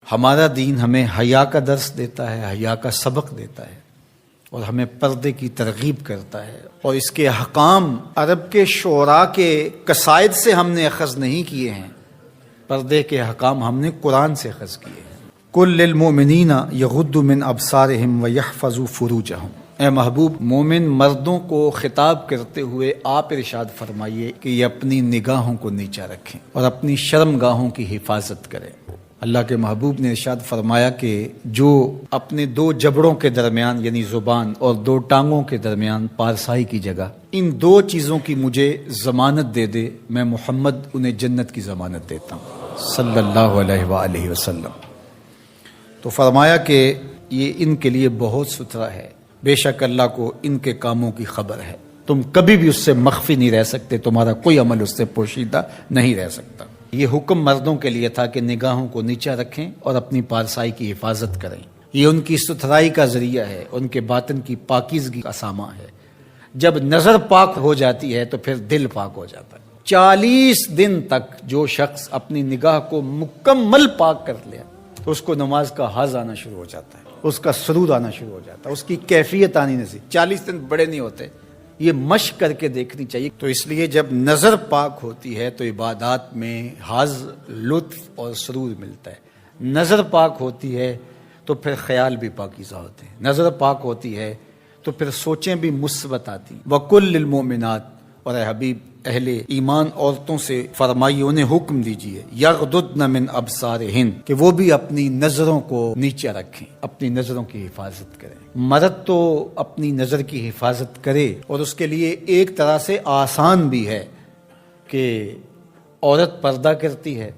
ہمارا دین ہمیں حیا کا درس دیتا ہے، حیا کا سبق دیتا ہے اور ہمیں پردے کی ترغیب کرتا ہے، اور اس کے احکام عرب کے شعراء کے قصائد سے ہم نے اخذ نہیں کیے ہیں، پردے کے احکام ہم نے قرآن سے اخذ کیے ہیں۔ کل للمؤمنین یغضوا من ابصارہم ویحفظوا فروجہم، اے محبوب مومن مردوں کو خطاب کرتے ہوئے آپ ارشاد فرمائیے کہ یہ اپنی نگاہوں کو نیچا رکھیں اور اپنی شرم گاہوں کی حفاظت کریں۔ اللہ کے محبوب نے ارشاد فرمایا کہ جو اپنے دو جبڑوں کے درمیان یعنی زبان اور دو ٹانگوں کے درمیان پارسائی کی جگہ ان دو چیزوں کی مجھے ضمانت دے دے، میں محمد انہیں جنت کی ضمانت دیتا ہوں صلی اللہ علیہ وآلہ وسلم۔ تو فرمایا کہ یہ ان کے لیے بہت ستھرا ہے، بے شک اللہ کو ان کے کاموں کی خبر ہے، تم کبھی بھی اس سے مخفی نہیں رہ سکتے، تمہارا کوئی عمل اس سے پوشیدہ نہیں رہ سکتا۔ یہ حکم مردوں کے لیے تھا کہ نگاہوں کو نیچا رکھیں اور اپنی پارسائی کی حفاظت کریں، یہ ان کی ستھرائی کا ذریعہ ہے، ان کے باطن کی پاکیزگی کا سامان ہے۔ جب نظر پاک ہو جاتی ہے تو پھر دل پاک ہو جاتا ہے۔ 40 دن تک جو شخص اپنی نگاہ کو مکمل پاک کر لے تو اس کو نماز کا حظ آنا شروع ہو جاتا ہے، اس کا سرور آنا شروع ہو جاتا ہے، اس کی کیفیت آنی نہیں۔ 40 دن بڑے نہیں ہوتے، یہ مشق کر کے دیکھنی چاہیے۔ تو اس لیے جب نظر پاک ہوتی ہے تو عبادات میں حظ، لطف اور سرور ملتا ہے۔ نظر پاک ہوتی ہے تو پھر خیال بھی پاکیزہ ہوتے ہیں، نظر پاک ہوتی ہے تو پھر سوچیں بھی مثبت آتی۔ وَقُلْ لِلْمُؤْمِنَاتِ، اور اے حبیب اہل ایمان عورتوں سے فرمائیے، انہیں حکم دیجیے، یغضضن من ابصارہن، کہ وہ بھی اپنی نظروں کو نیچے رکھیں، اپنی نظروں کی حفاظت کریں۔ مرد تو اپنی نظر کی حفاظت کرے، اور اس کے لیے ایک طرح سے آسان بھی ہے کہ عورت پردہ کرتی ہے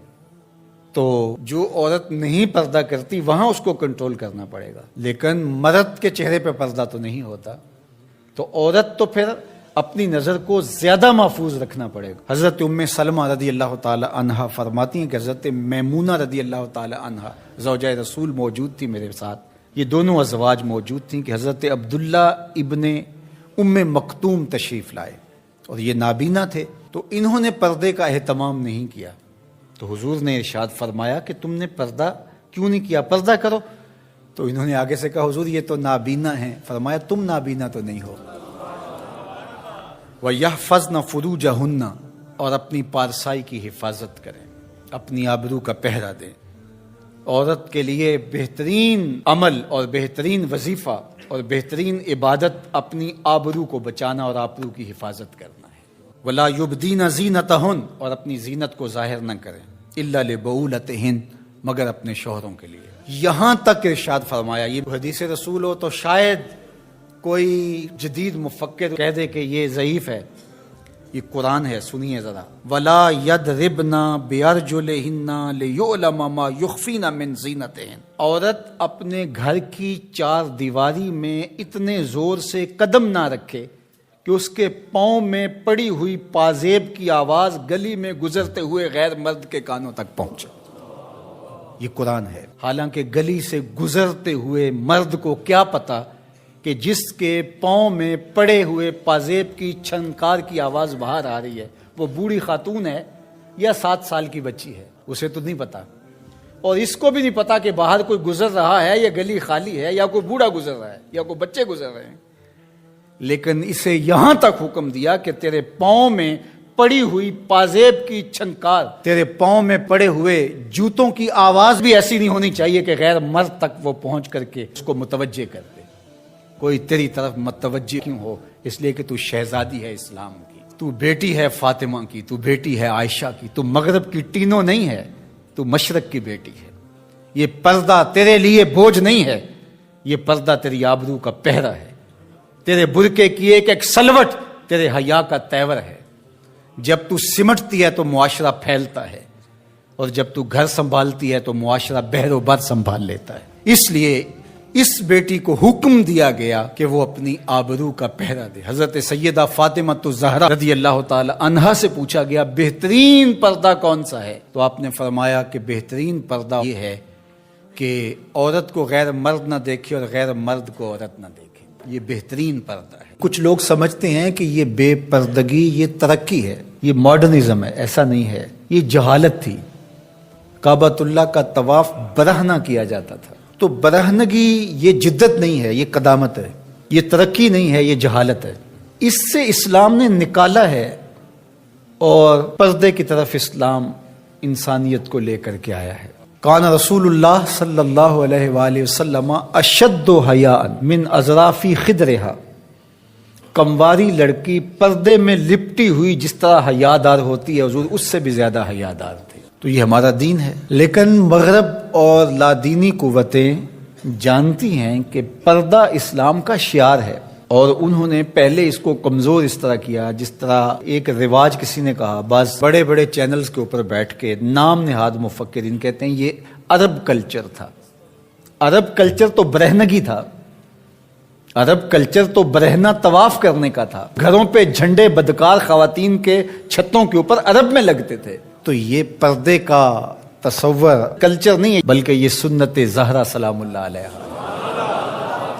تو جو عورت نہیں پردہ کرتی وہاں اس کو کنٹرول کرنا پڑے گا، لیکن مرد کے چہرے پہ پردہ تو نہیں ہوتا، تو عورت تو پھر اپنی نظر کو زیادہ محفوظ رکھنا پڑے گا۔ حضرت ام سلمہ رضی اللہ تعالی عنہا فرماتی ہیں کہ حضرت میمونہ رضی اللہ تعالی عنہا زوجہ رسول موجود تھی میرے ساتھ، یہ دونوں ازواج موجود تھیں کہ حضرت عبداللہ ابن ام مکتوم تشریف لائے، اور یہ نابینا تھے، تو انہوں نے پردے کا اہتمام نہیں کیا، تو حضور نے ارشاد فرمایا کہ تم نے پردہ کیوں نہیں کیا، پردہ کرو۔ تو انہوں نے آگے سے کہا حضور یہ تو نابینا ہیں، فرمایا تم نابینا تو نہیں ہو۔ وَيَحْفَظْنَ فُرُوجَهُنَّ، اور اپنی پارسائی کی حفاظت کریں، اپنی آبرو کا پہرا دیں۔ عورت کے لیے بہترین عمل اور بہترین وظیفہ اور بہترین عبادت اپنی آبرو کو بچانا اور آبرو کی حفاظت کرنا ہے۔ وَلَا يُبْدِينَ زِينَتَهُنَّ، اور اپنی زینت کو ظاہر نہ کریں، إِلَّا لِبُعُولَتِهِنَّ، مگر اپنے شوہروں کے لیے۔ یہاں تک ارشاد فرمایا، یہ حدیث رسول ہو تو شاید کوئی جدید مفکر کہہ دے کہ یہ ضعیف ہے، یہ قرآن ہے، سنیے ذرا۔ وَلَا يَضْرِبْنَ بِأَرْجُلِهِنَّ لِيُعْلَمَ مَا يُخْفِينَ مِنْ زِينَتِهِنَّ، عورت اپنے گھر کی چار دیواری میں اتنے زور سے قدم نہ رکھے کہ اس کے پاؤں میں پڑی ہوئی پازیب کی آواز گلی میں گزرتے ہوئے غیر مرد کے کانوں تک پہنچے۔ یہ قرآن ہے، حالانکہ گلی سے گزرتے ہوئے مرد کو کیا پتا کہ جس کے پاؤں میں پڑے ہوئے پازیب کی چھنکار کی آواز باہر آ رہی ہے وہ بوڑھی خاتون ہے یا 7 سال کی بچی ہے، اسے تو نہیں پتا، اور اس کو بھی نہیں پتا کہ باہر کوئی گزر رہا ہے یا گلی خالی ہے یا کوئی بوڑھا گزر رہا ہے یا کوئی بچے گزر رہے ہیں، لیکن اسے یہاں تک حکم دیا کہ تیرے پاؤں میں پڑی ہوئی پازیب کی چھنکار، تیرے پاؤں میں پڑے ہوئے جوتوں کی آواز بھی ایسی نہیں ہونی چاہیے کہ غیر مرد تک وہ پہنچ کر کے اس کو متوجہ کر دے۔ کوئی تیری طرف متوجہ کیوں ہو؟ اس لیے کہ تو شہزادی ہے اسلام کی، تو بیٹی ہے فاطمہ کی، تو بیٹی ہے عائشہ کی، تو مغرب کی ٹینوں نہیں ہے، تو مشرق کی بیٹی ہے۔ یہ پردہ تیرے لیے بوجھ نہیں ہے، یہ پردہ تیری آبرو کا پہرا ہے، تیرے برقعے کی ایک ایک سلوٹ تیرے حیا کا تیور ہے۔ جب تو سمٹتی ہے تو معاشرہ پھیلتا ہے، اور جب تو گھر سنبھالتی ہے تو معاشرہ بہر و بر سنبھال لیتا ہے۔ اس لیے اس بیٹی کو حکم دیا گیا کہ وہ اپنی آبرو کا پہرا دے۔ حضرت سیدہ فاطمہ الزہرا رضی اللہ تعالی عنہا سے پوچھا گیا بہترین پردہ کون سا ہے، تو آپ نے فرمایا کہ بہترین پردہ یہ ہے کہ عورت کو غیر مرد نہ دیکھے اور غیر مرد کو عورت نہ دیکھے، یہ بہترین پردہ ہے۔ کچھ لوگ سمجھتے ہیں کہ یہ بے پردگی یہ ترقی ہے، یہ ماڈرنزم ہے، ایسا نہیں ہے، یہ جہالت تھی۔ کعبۃ اللہ کا طواف برہنہ کیا جاتا تھا۔ تو برہنگی یہ جدت نہیں ہے، یہ قدامت ہے، یہ ترقی نہیں ہے، یہ جہالت ہے۔ اس سے اسلام نے نکالا ہے، اور پردے کی طرف اسلام انسانیت کو لے کر کے آیا ہے۔ کان رسول اللہ صلی اللہ علیہ وآلہ وسلم اشد حیاء من اظراف خدرہا، کمواری لڑکی پردے میں لپٹی ہوئی جس طرح حیادار ہوتی ہے، حضور اس سے بھی زیادہ حیادار تھے۔ تو یہ ہمارا دین ہے، لیکن مغرب اور لادینی قوتیں جانتی ہیں کہ پردہ اسلام کا شعار ہے، اور انہوں نے پہلے اس کو کمزور اس طرح کیا، جس طرح ایک رواج کسی نے کہا، بعض بڑے بڑے چینلز کے اوپر بیٹھ کے نام نہاد مفکرین کہتے ہیں یہ عرب کلچر تھا۔ عرب کلچر تو برہنگی تھا، عرب کلچر تو برہنہ طواف کرنے کا تھا، گھروں پہ جھنڈے بدکار خواتین کے چھتوں کے اوپر عرب میں لگتے تھے۔ تو یہ پردے کا تصور کلچر نہیں ہے، بلکہ یہ سنت زہرا سلام اللہ علیہا۔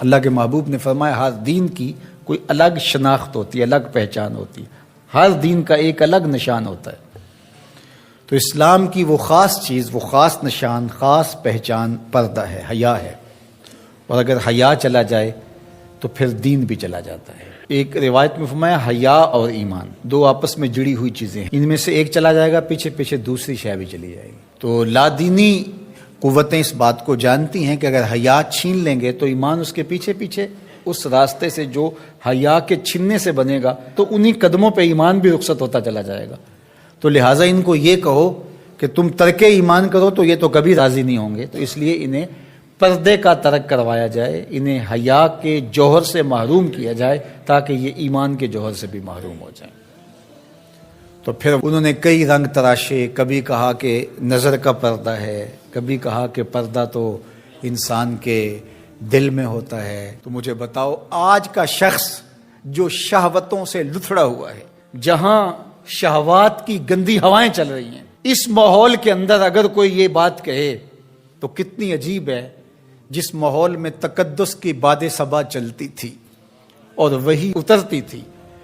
اللہ کے محبوب نے فرمایا ہر دین کی کوئی الگ شناخت ہوتی ہے، الگ پہچان ہوتی ہے، ہر دین کا ایک الگ نشان ہوتا ہے۔ تو اسلام کی وہ خاص چیز، وہ خاص نشان، خاص پہچان پردہ ہے، حیا ہے، اور اگر حیا چلا جائے تو پھر دین بھی چلا جاتا ہے۔ ایک روایت میں فرمایا حیا اور ایمان دو آپس میں جڑی ہوئی چیزیں ہیں، ان میں سے ایک چلا جائے گا پیچھے پیچھے دوسری شے بھی چلی جائے گی۔ تو لادینی قوتیں اس بات کو جانتی ہیں کہ اگر حیا چھین لیں گے تو ایمان اس کے پیچھے پیچھے اس راستے سے جو حیا کے چھننے سے بنے گا، تو انہی قدموں پہ ایمان بھی رخصت ہوتا چلا جائے گا۔ تو لہٰذا ان کو یہ کہو کہ تم ترک ایمان کرو تو یہ تو کبھی راضی نہیں ہوں گے، تو اس لیے انہیں پردے کا ترک کروایا جائے، انہیں حیا کے جوہر سے محروم کیا جائے تاکہ یہ ایمان کے جوہر سے بھی محروم ہو جائیں۔ تو پھر انہوں نے کئی رنگ تراشے، کبھی کہا کہ نظر کا پردہ ہے، کبھی کہا کہ پردہ تو انسان کے دل میں ہوتا ہے۔ تو مجھے بتاؤ آج کا شخص جو شہوتوں سے لتھڑا ہوا ہے، جہاں شہوات کی گندی ہوائیں چل رہی ہیں، اس ماحول کے اندر اگر کوئی یہ بات کہے تو کتنی عجیب ہے، جس ماحول میں تقدس کی باد صبا چلتی تھی اور وہی اترتی تھی،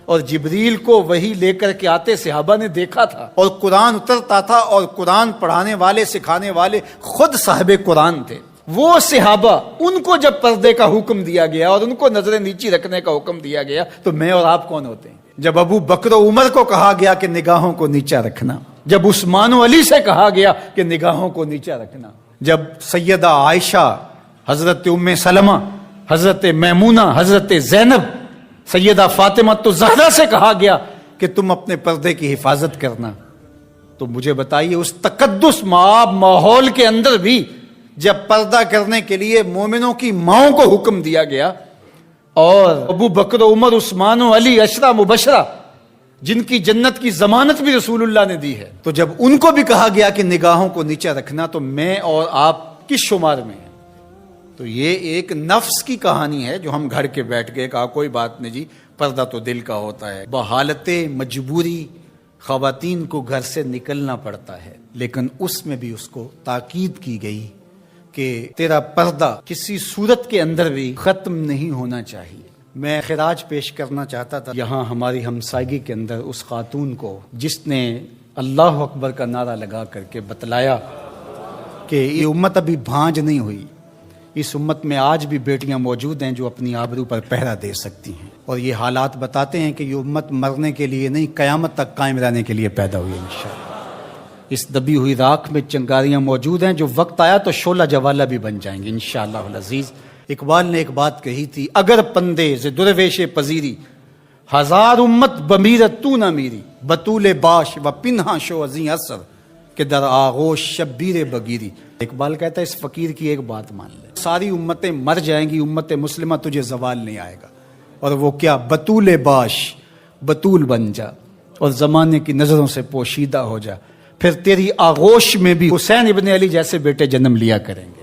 اور جبریل کو وہی لے کر کے آتے صحابہ نے دیکھا تھا، اور قرآن اترتا تھا، اور قرآن پڑھانے والے سکھانے والے خود صاحب قرآن تھے، وہ صحابہ، ان کو جب پردے کا حکم دیا گیا اور ان کو نظریں نیچی رکھنے کا حکم دیا گیا تو میں اور آپ کون ہوتے ہیں؟ جب ابو بکر و عمر کو کہا گیا کہ نگاہوں کو نیچا رکھنا، جب عثمان و علی سے کہا گیا کہ نگاہوں کو نیچا رکھنا، جب سیدہ عائشہ، حضرت ام سلمہ، حضرت میمونہ، حضرت زینب، سیدہ فاطمہ تو زہرا سے کہا گیا کہ تم اپنے پردے کی حفاظت کرنا، تو مجھے بتائیے اس تقدس ماحول کے اندر بھی جب پردہ کرنے کے لیے مومنوں کی ماؤں کو حکم دیا گیا، اور ابو بکر و عمر، عثمان و علی، عشرہ مبشرہ جن کی جنت کی ضمانت بھی رسول اللہ نے دی ہے، تو جب ان کو بھی کہا گیا کہ نگاہوں کو نیچا رکھنا، تو میں اور آپ کس شمار میں ہیں؟ تو یہ ایک نفس کی کہانی ہے جو ہم گھر کے بیٹھ گئے، کہا کوئی بات نہیں جی، پردہ تو دل کا ہوتا ہے۔ بحالت مجبوری خواتین کو گھر سے نکلنا پڑتا ہے، لیکن اس میں بھی اس کو تاکید کی گئی کہ تیرا پردہ کسی صورت کے اندر بھی ختم نہیں ہونا چاہیے۔ میں خراج پیش کرنا چاہتا تھا یہاں ہماری ہمسائیگی کے اندر اس خاتون کو جس نے اللہ اکبر کا نعرہ لگا کر کے بتلایا کہ یہ امت ابھی بھانج نہیں ہوئی، اس امت میں آج بھی بیٹیاں موجود ہیں جو اپنی آبرو پر پہرا دے سکتی ہیں، اور یہ حالات بتاتے ہیں کہ یہ امت مرنے کے لیے نہیں، قیامت تک قائم رہنے کے لیے پیدا ہوئی ہے انشاءاللہ۔ اس دبی ہوئی راکھ میں چنگاریاں موجود ہیں، جو وقت آیا تو شعلہ جوالہ بھی بن جائیں گے انشاءاللہ العزیز۔ اقبال نے ایک بات کہی تھی، اگر پندے ز درویش پذیری، ہزار امت بمیرت تو نہ میری، بطول باش و پنہا شو ازیں اثر کہ در آغوش شبیر بگیری۔ اقبال کہتا ہے اس فقیر کی ایک بات مان لے، ساری امتیں مر جائیں گی، امت مسلمہ تجھے زوال نہیں آئے گا، اور وہ کیا؟ بطول باش، بطول بن جا اور زمانے کی نظروں سے پوشیدہ ہو جا، پھر تیری آغوش میں بھی حسین ابن علی جیسے بیٹے جنم لیا کریں گے،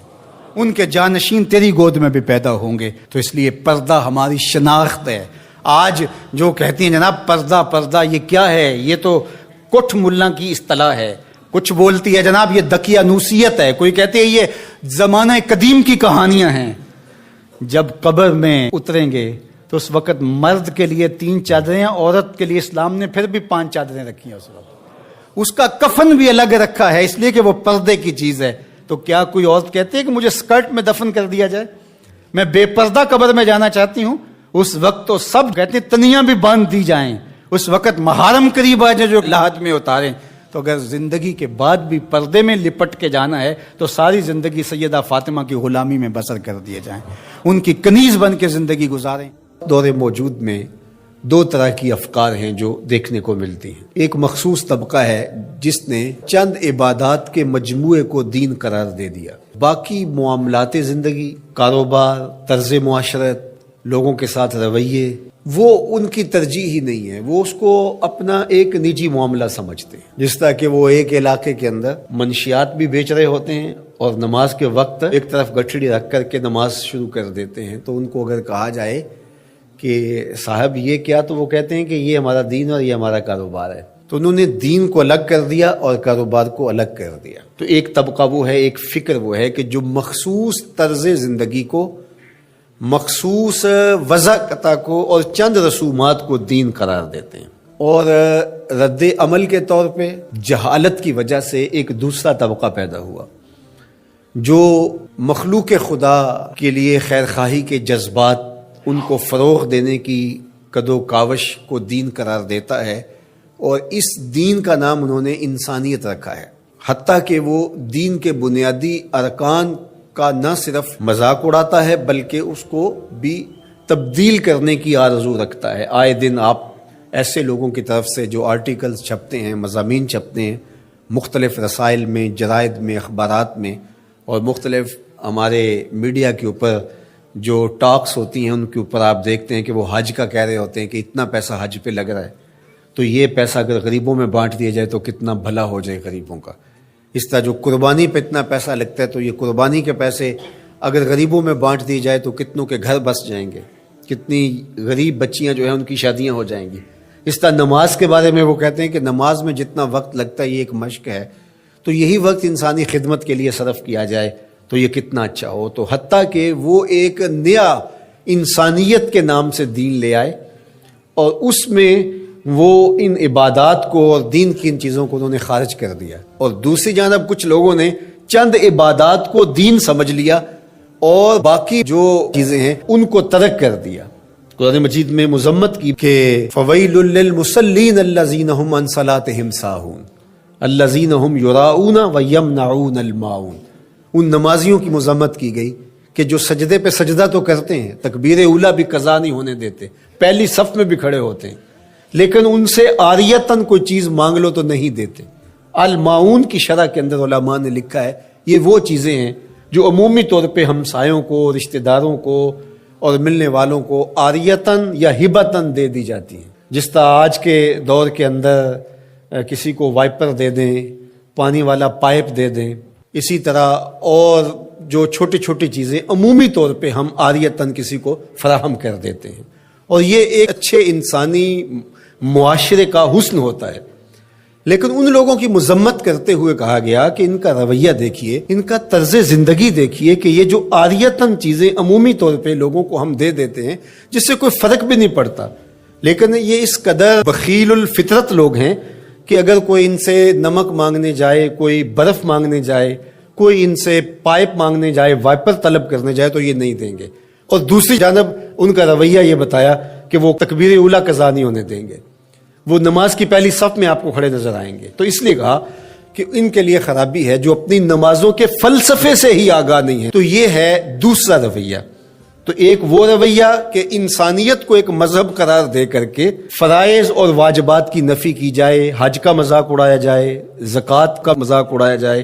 ان کے جانشین تیری گود میں بھی پیدا ہوں گے۔ تو اس لیے پردہ ہماری شناخت ہے۔ آج جو کہتی ہیں جناب پردہ پردہ، یہ کیا ہے؟ یہ تو کٹھ ملا کی اصطلاح ہے، کچھ بولتی ہے جناب یہ دقیانوسیت ہے، کوئی کہتے ہیں یہ زمانہ قدیم کی کہانیاں ہیں۔ جب قبر میں اتریں گے تو اس وقت مرد کے لیے 3 چادریں، عورت کے لیے اسلام نے پھر بھی 5 چادریں رکھی ہیں اس وقت، اس کا کفن بھی الگ رکھا ہے اس لیے کہ وہ پردے کی چیز ہے. تو کیا کوئی عورت کہتی ہے کہ مجھے اسکرٹ میں دفن کر دیا جائے؟ میں بے پردہ قبر میں جانا چاہتی ہوں. اس وقت تو سب کہتے ہیں تنیاں بھی باندھ دی جائیں, اس وقت محارم قریب آ جائیں جو لحد میں اتاریں. تو اگر زندگی کے بعد بھی پردے میں لپٹ کے جانا ہے تو ساری زندگی سیدہ فاطمہ کی غلامی میں بسر کر دیے جائیں, ان کی کنیز بن کے زندگی گزاریں. دور موجود میں دو طرح کی افکار ہیں جو دیکھنے کو ملتی ہیں. ایک مخصوص طبقہ ہے جس نے چند عبادات کے مجموعے کو دین قرار دے دیا, باقی معاملات زندگی, کاروبار, طرز معاشرت, لوگوں کے ساتھ رویے, وہ ان کی ترجیح ہی نہیں ہے. وہ اس کو اپنا ایک نجی معاملہ سمجھتے ہیں. جس طرح کہ وہ ایک علاقے کے اندر منشیات بھی بیچ رہے ہوتے ہیں اور نماز کے وقت ایک طرف گٹھڑی رکھ کر کے نماز شروع کر دیتے ہیں. تو ان کو اگر کہا جائے کہ صاحب یہ کیا, تو وہ کہتے ہیں کہ یہ ہمارا دین اور یہ ہمارا کاروبار ہے. تو انہوں نے دین کو الگ کر دیا اور کاروبار کو الگ کر دیا. تو ایک طبقہ وہ ہے, ایک فکر وہ ہے کہ جو مخصوص طرز زندگی کو, مخصوص وضع کو اور چند رسومات کو دین قرار دیتے ہیں. اور رد عمل کے طور پہ جہالت کی وجہ سے ایک دوسرا طبقہ پیدا ہوا جو مخلوق خدا کے لیے خیرخواہی کے جذبات, ان کو فروغ دینے کی کدو کاوش کو دین قرار دیتا ہے, اور اس دین کا نام انہوں نے انسانیت رکھا ہے. حتیٰ کہ وہ دین کے بنیادی ارکان کا نہ صرف مذاق اڑاتا ہے بلکہ اس کو بھی تبدیل کرنے کی آرزو رکھتا ہے. آئے دن آپ ایسے لوگوں کی طرف سے جو آرٹیکلز چھپتے ہیں, مضامین چھپتے ہیں مختلف رسائل میں, جرائد میں, اخبارات میں, اور مختلف ہمارے میڈیا کے اوپر جو ٹاکس ہوتی ہیں ان کے اوپر آپ دیکھتے ہیں کہ وہ حج کا کہہ رہے ہوتے ہیں کہ اتنا پیسہ حج پہ لگ رہا ہے, تو یہ پیسہ اگر غریبوں میں بانٹ دیا جائے تو کتنا بھلا ہو جائے غریبوں کا. اس طرح جو قربانی پہ اتنا پیسہ لگتا ہے تو یہ قربانی کے پیسے اگر غریبوں میں بانٹ دیے جائے تو کتنوں کے گھر بس جائیں گے, کتنی غریب بچیاں جو ہیں ان کی شادیاں ہو جائیں گی. اس طرح نماز کے بارے میں وہ کہتے ہیں کہ نماز میں جتنا وقت لگتا ہے یہ ایک مشق ہے, تو یہی وقت انسانی خدمت کے لیے صرف کیا جائے تو یہ کتنا اچھا ہو. تو حتیٰ کہ وہ ایک نیا انسانیت کے نام سے دین لے آئے, اور اس میں وہ ان عبادات کو اور دین کی ان چیزوں کو انہوں نے خارج کر دیا. اور دوسری جانب کچھ لوگوں نے چند عبادات کو دین سمجھ لیا اور باقی جو چیزیں ہیں ان کو ترک کر دیا. قرآن مجید میں مذمت کی کہ فویل للمصلین الذین هم عن صلاتهم ساہون الذین هم یراؤون ویمنعون الماعون. ان نمازیوں کی مذمت کی گئی کہ جو سجدے پہ سجدہ تو کرتے ہیں, تکبیر اولیٰ بھی قضا نہیں ہونے دیتے, پہلی صف میں بھی کھڑے ہوتے ہیں, لیکن ان سے عاریتاً کوئی چیز مانگ لو تو نہیں دیتے. الماعون کی شرح کے اندر علماء نے لکھا ہے یہ وہ چیزیں ہیں جو عمومی طور پہ ہمسایوں کو, رشتہ داروں کو اور ملنے والوں کو عاریتاً یا ہبتاً دے دی جاتی ہیں. جس طرح آج کے دور کے اندر کسی کو وائپر دے دیں, پانی والا پائپ دے دیں, اسی طرح اور جو چھوٹی چھوٹی چیزیں عمومی طور پہ ہم عاریتاً کسی کو فراہم کر دیتے ہیں, اور یہ ایک اچھے انسانی معاشرے کا حسن ہوتا ہے. لیکن ان لوگوں کی مذمت کرتے ہوئے کہا گیا کہ ان کا رویہ دیکھیے, ان کا طرز زندگی دیکھیے کہ یہ جو عاریتاً چیزیں عمومی طور پہ لوگوں کو ہم دے دیتے ہیں جس سے کوئی فرق بھی نہیں پڑتا, لیکن یہ اس قدر بخیل الفطرت لوگ ہیں کہ اگر کوئی ان سے نمک مانگنے جائے, کوئی برف مانگنے جائے, کوئی ان سے پائپ مانگنے جائے, وائپر طلب کرنے جائے تو یہ نہیں دیں گے. اور دوسری جانب ان کا رویہ یہ بتایا کہ وہ تکبیر اولیٰ قضا نہیں ہونے دیں گے, وہ نماز کی پہلی صف میں آپ کو کھڑے نظر آئیں گے. تو اس لیے کہا کہ ان کے لیے خرابی ہے جو اپنی نمازوں کے فلسفے سے ہی آگاہ نہیں ہے. تو یہ ہے دوسرا رویہ. تو ایک وہ رویہ کہ انسانیت کو ایک مذہب قرار دے کر کے فرائض اور واجبات کی نفی کی جائے, حج کا مذاق اڑایا جائے, زکوٰۃ کا مذاق اڑایا جائے,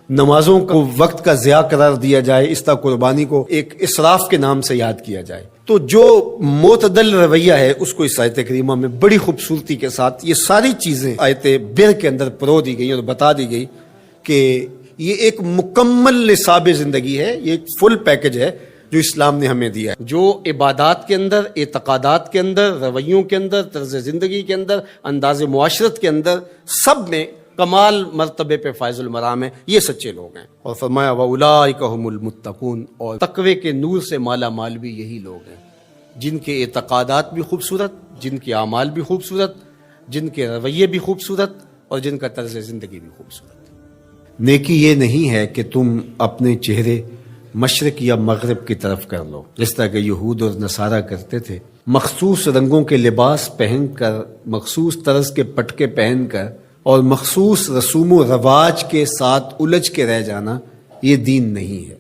نمازوں کو وقت کا ضیاع قرار دیا جائے, اس طرح قربانی کو ایک اسراف کے نام سے یاد کیا جائے. تو جو معتدل رویہ ہے اس کو اس آیت کریمہ میں بڑی خوبصورتی کے ساتھ یہ ساری چیزیں آیت بر کے اندر پرو دی گئی اور بتا دی گئی کہ یہ ایک مکمل نصاب زندگی ہے, یہ ایک فل پیکج ہے جو اسلام نے ہمیں دیا ہے, جو عبادات کے اندر, اعتقادات کے اندر, رویوں کے اندر, طرز زندگی کے اندر, انداز معاشرت کے اندر, سب میں کمال مرتبے پہ فائز المرام ہے. یہ سچے لوگ ہیں. اور فرمایا وَأُولَٰئِکَ هُمُ الْمُتَّقُونَ, اور تقوی کے نور سے مالا مال بھی یہی لوگ ہیں جن کے اعتقادات بھی خوبصورت, جن کے اعمال بھی خوبصورت, جن کے رویے بھی خوبصورت, اور جن کا طرز زندگی بھی خوبصورت ہے۔ نیکی یہ نہیں ہے کہ تم اپنے چہرے مشرق یا مغرب کی طرف کر لو، جس طرح کہ یہود اور نصارہ کرتے تھے، مخصوص رنگوں کے لباس پہن کر، مخصوص طرز کے پٹکے پہن کر اور مخصوص رسوم و رواج کے ساتھ الجھ کے رہ جانا، یہ دین نہیں ہے۔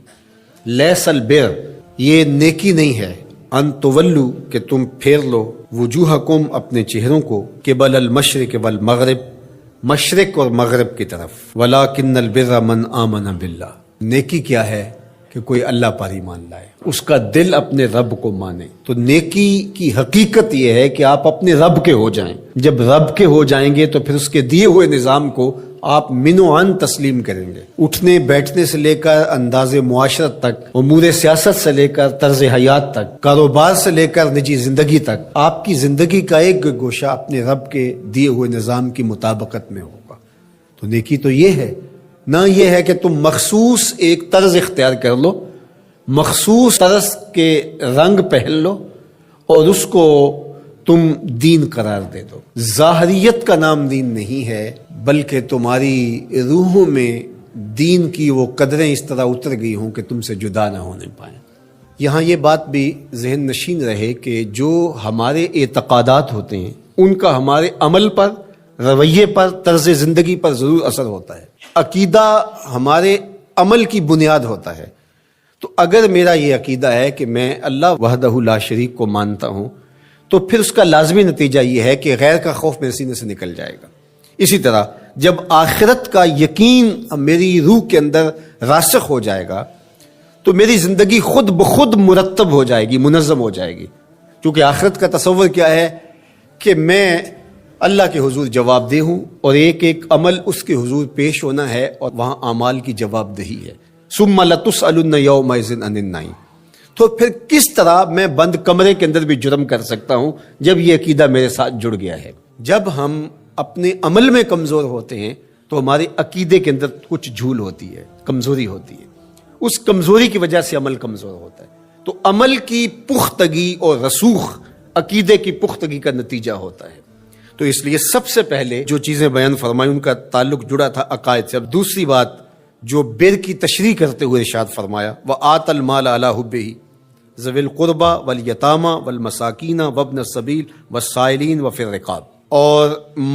لیس البر، یہ نیکی نہیں ہے، ان تولو، کہ تم پھیر لو، وجوہکم، اپنے چہروں کو، قبل المشرق والمغرب، مشرق اور مغرب کی طرف، ولکن البر من آمن باللہ، نیکی کیا ہے کہ کوئی اللہ پر ایمان لائے، اس کا دل اپنے رب کو مانے۔ تو نیکی کی حقیقت یہ ہے کہ آپ اپنے رب کے ہو جائیں۔ جب رب کے ہو جائیں گے تو پھر اس کے دیے ہوئے نظام کو آپ من و عن تسلیم کریں گے۔ اٹھنے بیٹھنے سے لے کر انداز معاشرت تک، امور سیاست سے لے کر طرز حیات تک، کاروبار سے لے کر نجی زندگی تک، آپ کی زندگی کا ایک گوشہ اپنے رب کے دیے ہوئے نظام کی مطابقت میں ہوگا۔ تو نیکی تو یہ ہے، نہ یہ ہے کہ تم مخصوص ایک طرز اختیار کر لو، مخصوص طرز کے رنگ پہن لو اور اس کو تم دین قرار دے دو۔ ظاہریت کا نام دین نہیں ہے، بلکہ تمہاری روحوں میں دین کی وہ قدریں اس طرح اتر گئی ہوں کہ تم سے جدا نہ ہونے پائیں۔ یہاں یہ بات بھی ذہن نشین رہے کہ جو ہمارے اعتقادات ہوتے ہیں ان کا ہمارے عمل پر، رویے پر، طرز زندگی پر ضرور اثر ہوتا ہے۔ عقیدہ ہمارے عمل کی بنیاد ہوتا ہے۔ تو اگر میرا یہ عقیدہ ہے کہ میں اللہ وحدہ لا شریک کو مانتا ہوں، تو پھر اس کا لازمی نتیجہ یہ ہے کہ غیر کا خوف میرے سینے سے نکل جائے گا۔ اسی طرح جب آخرت کا یقین میری روح کے اندر راسخ ہو جائے گا تو میری زندگی خود بخود مرتب ہو جائے گی، منظم ہو جائے گی، کیونکہ آخرت کا تصور کیا ہے کہ میں اللہ کے حضور جواب دہ ہوں اور ایک ایک عمل اس کے حضور پیش ہونا ہے اور وہاں اعمال کی جواب دہی ہے۔ ثم لتسألن یومئذ عن النعیم۔ تو پھر کس طرح میں بند کمرے کے اندر بھی جرم کر سکتا ہوں جب یہ عقیدہ میرے ساتھ جڑ گیا ہے؟ جب ہم اپنے عمل میں کمزور ہوتے ہیں تو ہمارے عقیدے کے اندر کچھ جھول ہوتی ہے، کمزوری ہوتی ہے، اس کمزوری کی وجہ سے عمل کمزور ہوتا ہے۔ تو عمل کی پختگی اور رسوخ عقیدے کی پختگی کا نتیجہ ہوتا ہے۔ تو اس لیے سب سے پہلے جو چیزیں بیان فرمائی ان کا تعلق جڑا تھا عقائد سے۔ اب دوسری بات جو بر کی تشریح کرتے ہوئے ارشاد فرمایا، وَآتَ الْمَالَ عَلَىٰ حُبِّهِ ذَوِي الْقُرْبَىٰ وَالْيَتَامَىٰ وَالْمَسَاكِينَ وَابْنَ السَّبِيلِ وَالسَّائِلِينَ وَفِي الرِّقَابِ، اور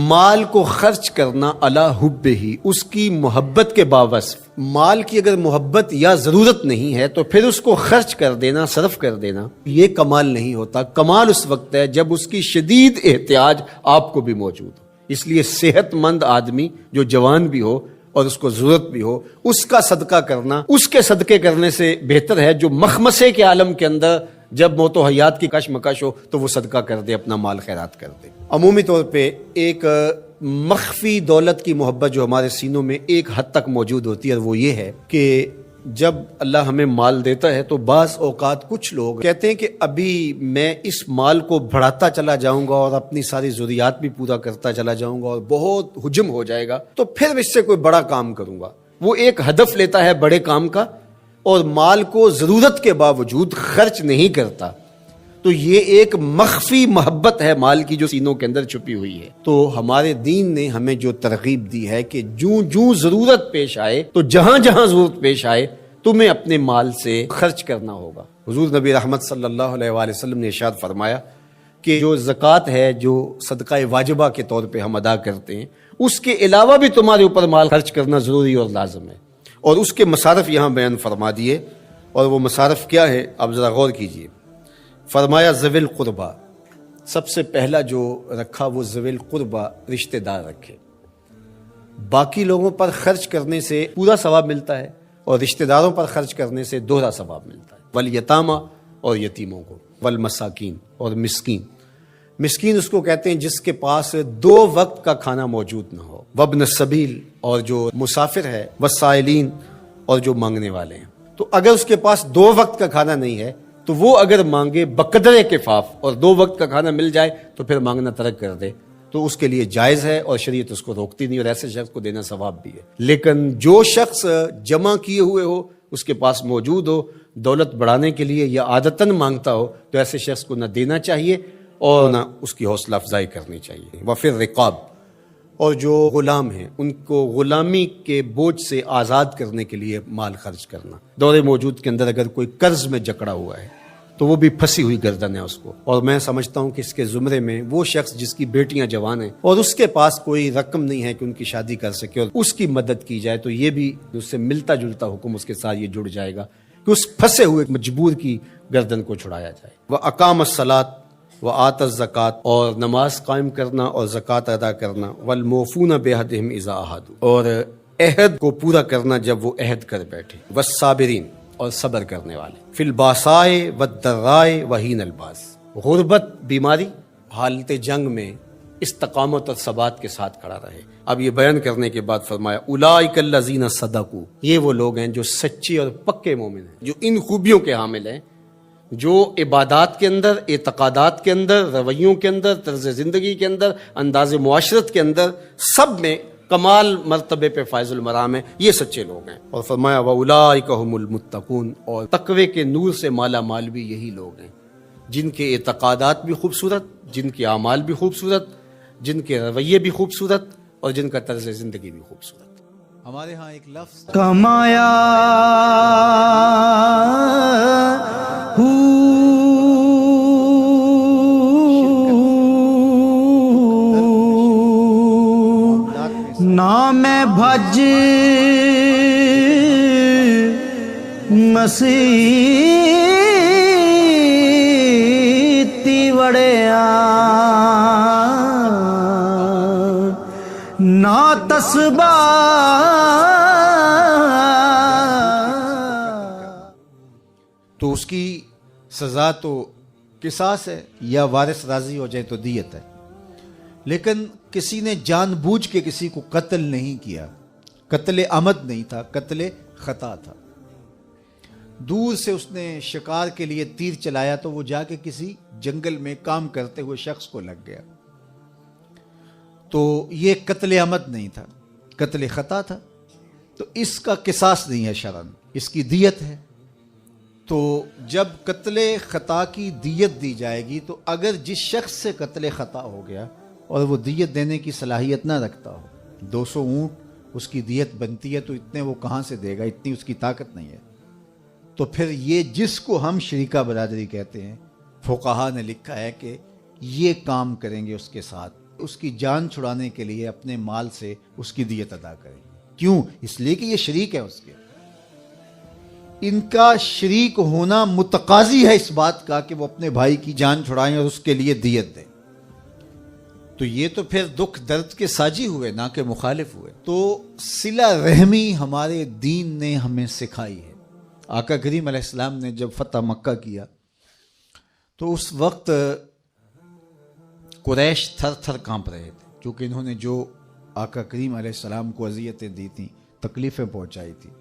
مال کو خرچ کرنا علی حبہ، اس کی محبت کے باوصف۔ مال کی اگر محبت یا ضرورت نہیں ہے تو پھر اس کو خرچ کر دینا، صرف کر دینا، یہ کمال نہیں ہوتا۔ کمال اس وقت ہے جب اس کی شدید احتیاج آپ کو بھی موجود ہو۔ اس لیے صحت مند آدمی جو جوان بھی ہو اور اس کو ضرورت بھی ہو، اس کا صدقہ کرنا، اس کے صدقے کرنے سے بہتر ہے جو مخمسے کے عالم کے اندر جب موت و حیات کی کشمکش ہو تو وہ صدقہ کر دے، اپنا مال خیرات کر دے۔ عمومی طور پہ ایک مخفی دولت کی محبت جو ہمارے سینوں میں ایک حد تک موجود ہوتی ہے، اور وہ یہ ہے کہ جب اللہ ہمیں مال دیتا ہے تو بعض اوقات کچھ لوگ کہتے ہیں کہ ابھی میں اس مال کو بڑھاتا چلا جاؤں گا اور اپنی ساری ضروریات بھی پورا کرتا چلا جاؤں گا اور بہت حجم ہو جائے گا تو پھر اس سے کوئی بڑا کام کروں گا۔ وہ ایک ہدف لیتا ہے بڑے کام کا اور مال کو ضرورت کے باوجود خرچ نہیں کرتا، تو یہ ایک مخفی محبت ہے مال کی جو سینوں کے اندر چھپی ہوئی ہے۔ تو ہمارے دین نے ہمیں جو ترغیب دی ہے کہ جوں ضرورت پیش آئے تو جہاں جہاں ضرورت پیش آئے تمہیں اپنے مال سے خرچ کرنا ہوگا۔ حضور نبی رحمت صلی اللہ علیہ وآلہ وسلم نے ارشاد فرمایا کہ جو زکوٰۃ ہے، جو صدقہ واجبہ کے طور پہ ہم ادا کرتے ہیں، اس کے علاوہ بھی تمہارے اوپر مال خرچ کرنا ضروری اور لازم ہے، اور اس کے مصارف یہاں بیان فرما دیے۔ اور وہ مصارف کیا ہے آپ ذرا غور کیجئے۔ فرمایا ذوی القربہ، سب سے پہلا جو رکھا وہ ذوی القربہ، رشتہ دار رکھے۔ باقی لوگوں پر خرچ کرنے سے پورا ثواب ملتا ہے اور رشتہ داروں پر خرچ کرنے سے دوہرا ثواب ملتا ہے۔ والیتامہ، اور یتیموں کو، والمساکین، اور مسکین۔ مسکین اس کو کہتے ہیں جس کے پاس 2 وقت کا کھانا موجود نہ ہو، وابن السبیل، اور جو مسافر ہے، والسائلین، اور جو مانگنے والے ہیں۔ تو اگر اس کے پاس 2 وقت کا کھانا نہیں ہے تو وہ اگر مانگے بقدر کفاف اور 2 وقت کا کھانا مل جائے تو پھر مانگنا ترک کر دے تو اس کے لیے جائز ہے اور شریعت اس کو روکتی نہیں، اور ایسے شخص کو دینا ثواب بھی ہے۔ لیکن جو شخص جمع کیے ہوئے ہو، اس کے پاس موجود ہو، دولت بڑھانے کے لیے یا عادتاً مانگتا ہو، تو ایسے شخص کو نہ دینا چاہیے اور نہ اس کی حوصلہ افزائی کرنی چاہیے۔ وفی الرقاب، اور جو غلام ہیں ان کو غلامی کے بوجھ سے آزاد کرنے کے لیے مال خرچ کرنا. دور موجود کے اندر اگر کوئی قرض میں جکڑا ہوا ہے تو وہ بھی پھنسی ہوئی گردن ہے اس کو. اور میں سمجھتا ہوں کہ اس کے زمرے میں وہ شخص جس کی بیٹیاں جوان ہیں اور اس کے پاس کوئی رقم نہیں ہے کہ ان کی شادی کر سکے اور اس کی مدد کی جائے، تو یہ بھی اس سے ملتا جلتا حکم اس کے ساتھ یہ جڑ جائے گا کہ اس پھنسے ہوئے مجبور کی گردن کو چھڑایا جائے. وہ اقام الصلاۃ و آت الزکات، اور نماز قائم کرنا اور زکوٰۃ ادا کرنا. والموفون بعہدہم اذا عاہدوا، اور عہد کو پورا کرنا جب وہ عہد کر بیٹھے. والصابرین، اور صبر کرنے والے. فی الباساء والضراء وحین الباس، غربت، بیماری، حالت جنگ میں استقامت اور ثبات کے ساتھ کھڑا رہے. اب یہ بیان کرنے کے بعد فرمایا اولئک الذین صدقوا، یہ وہ لوگ ہیں جو سچے اور پکے مومن ہیں، جو ان خوبیوں کے حامل ہیں، جو عبادات کے اندر، اعتقادات کے اندر، رویوں کے اندر، طرز زندگی کے اندر، انداز معاشرت کے اندر، سب میں کمال مرتبے پہ فائز المرام ہیں. یہ سچے لوگ ہیں. اور فرمایا وَأُولَٰئِکَ هُمُ الْمُتَّقُونَ، اور تقوی کے نور سے مالا مال بھی یہی لوگ ہیں جن کے اعتقادات بھی خوبصورت، جن کے اعمال بھی خوبصورت، جن کے رویے بھی خوبصورت، اور جن کا طرز زندگی بھی خوبصورت. ہمارے ہاں ایک لفظ کمایا نام بھج مسیتی وڑیا نا تسبا تو اس کی سزا تو قصاص ہے، یا وارث راضی ہو جائے تو دیت ہے. لیکن کسی نے جان بوجھ کے کسی کو قتل نہیں کیا، قتل عمد نہیں تھا، قتل خطا تھا. دور سے اس نے شکار کے لیے تیر چلایا تو وہ جا کے کسی جنگل میں کام کرتے ہوئے شخص کو لگ گیا، تو یہ قتل عمد نہیں تھا، قتل خطا تھا. تو اس کا قصاص نہیں ہے شرعاً، اس کی دیت ہے. تو جب قتل خطا کی دیت دی جائے گی تو اگر جس شخص سے قتل خطا ہو گیا اور وہ دیت دینے کی صلاحیت نہ رکھتا ہو، 200 اونٹ اس کی دیت بنتی ہے، تو اتنے وہ کہاں سے دے گا، اتنی اس کی طاقت نہیں ہے. تو پھر یہ جس کو ہم شریکہ برادری کہتے ہیں، فقہا نے لکھا ہے کہ یہ کام کریں گے اس کے ساتھ، اس کی جان چھڑانے کے لیے اپنے مال سے اس کی دیت ادا کریں گے. کیوں؟ اس لیے کہ یہ شریک ہے اس کے. ان کا شریک ہونا متقاضی ہے اس بات کا کہ وہ اپنے بھائی کی جان چھڑائیں اور اس کے لیے دیت دیں. تو یہ تو پھر دکھ درد کے ساجی ہوئے، نہ کہ مخالف ہوئے. تو صلہ رحمی ہمارے دین نے ہمیں سکھائی ہے. آقا کریم علیہ السلام نے جب فتح مکہ کیا تو اس وقت قریش تھر تھر کانپ رہے تھے، کیونکہ انہوں نے جو آقا کریم علیہ السلام کو اذیتیں دی تھیں، تکلیفیں پہنچائی تھیں،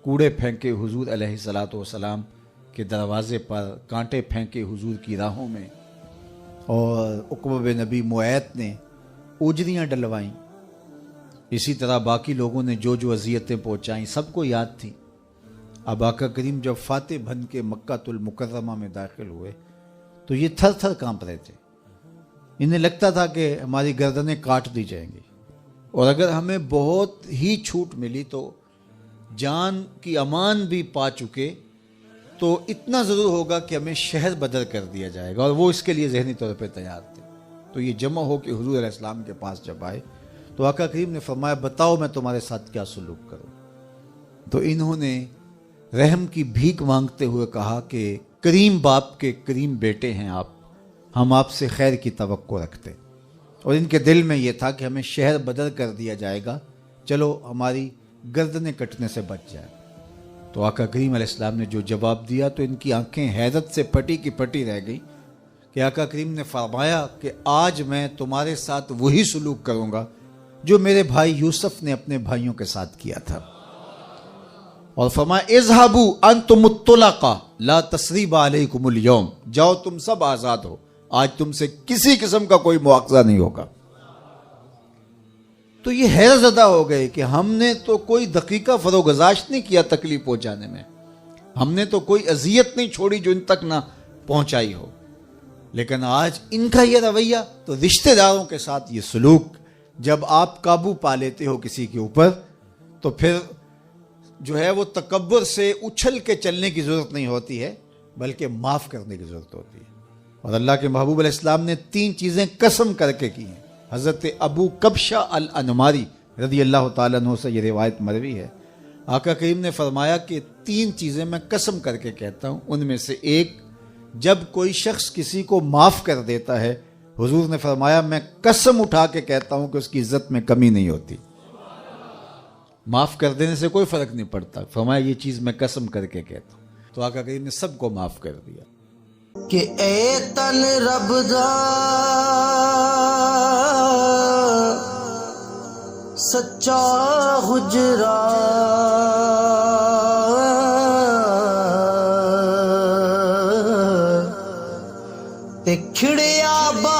کوڑے پھینکے حضور علیہ السلام کے دروازے پر، کانٹے پھینکے حضور کی راہوں میں، اور عقبہ بن نبی معیط نے اجریاں ڈلوائیں. اسی طرح باقی لوگوں نے جو جو اذیتیں پہنچائیں سب کو یاد تھی. اب آقا کریم جب فاتح بن کے مکہ المکرمہ میں داخل ہوئے تو یہ تھر تھر کانپ رہے تھے. انہیں لگتا تھا کہ ہماری گردنیں کاٹ دی جائیں گی، اور اگر ہمیں بہت ہی چھوٹ ملی تو جان کی امان بھی پا چکے تو اتنا ضرور ہوگا کہ ہمیں شہر بدر کر دیا جائے گا، اور وہ اس کے لیے ذہنی طور پہ تیار تھے. تو یہ جمع ہو کے حضور علیہ السلام کے پاس جب آئے تو آقا کریم نے فرمایا بتاؤ میں تمہارے ساتھ کیا سلوک کروں. تو انہوں نے رحم کی بھیک مانگتے ہوئے کہا کہ کریم باپ کے کریم بیٹے ہیں آپ، ہم آپ سے خیر کی توقع رکھتے. اور ان کے دل میں یہ تھا کہ ہمیں شہر بدر کر دیا جائے گا، چلو ہماری گردنیں کٹنے سے بچ جائے. تو آقا کریم علیہ السلام نے جو جواب دیا تو ان کی آنکھیں حیرت سے پٹی کی پٹی رہ گئی کہ آقا کریم نے فرمایا کہ آج میں تمہارے ساتھ وہی سلوک کروں گا جو میرے بھائی یوسف نے اپنے بھائیوں کے ساتھ کیا تھا. اور فرمایا اذهبوا انتم الطلقاء لا تثریب علیکم اليوم، جاؤ تم سب آزاد ہو، آج تم سے کسی قسم کا کوئی مواخذہ نہیں ہوگا. تو یہ حیرت زدہ ہو گئے کہ ہم نے تو کوئی دقیقہ فروگزاشت نہیں کیا تکلیف پہنچانے میں، ہم نے تو کوئی اذیت نہیں چھوڑی جو ان تک نہ پہنچائی ہو، لیکن آج ان کا یہ رویہ، تو رشتہ داروں کے ساتھ یہ سلوک جب آپ قابو پا لیتے ہو کسی کے اوپر تو پھر جو ہے وہ تکبر سے اچھل کے چلنے کی ضرورت نہیں ہوتی ہے، بلکہ معاف کرنے کی ضرورت ہوتی ہے۔ اور اللہ کے محبوب علیہ السلام نے 3 چیزیں قسم کر کے کی ہیں۔ حضرت ابو کبشہ الانماری رضی اللہ تعالیٰ عنہ سے یہ روایت مروی ہے، آقا کریم نے فرمایا کہ 3 چیزیں میں قسم کر کے کہتا ہوں، ان میں سے ایک، جب کوئی شخص کسی کو معاف کر دیتا ہے، حضور نے فرمایا میں قسم اٹھا کے کہتا ہوں کہ اس کی عزت میں کمی نہیں ہوتی۔ معاف کر دینے سے کوئی فرق نہیں پڑتا، فرمایا یہ چیز میں قسم کر کے کہتا ہوں۔ تو آقا کریم نے سب کو معاف کر دیا۔ کہ اے تن رب دا سچا حجرا، تے کھڑیا با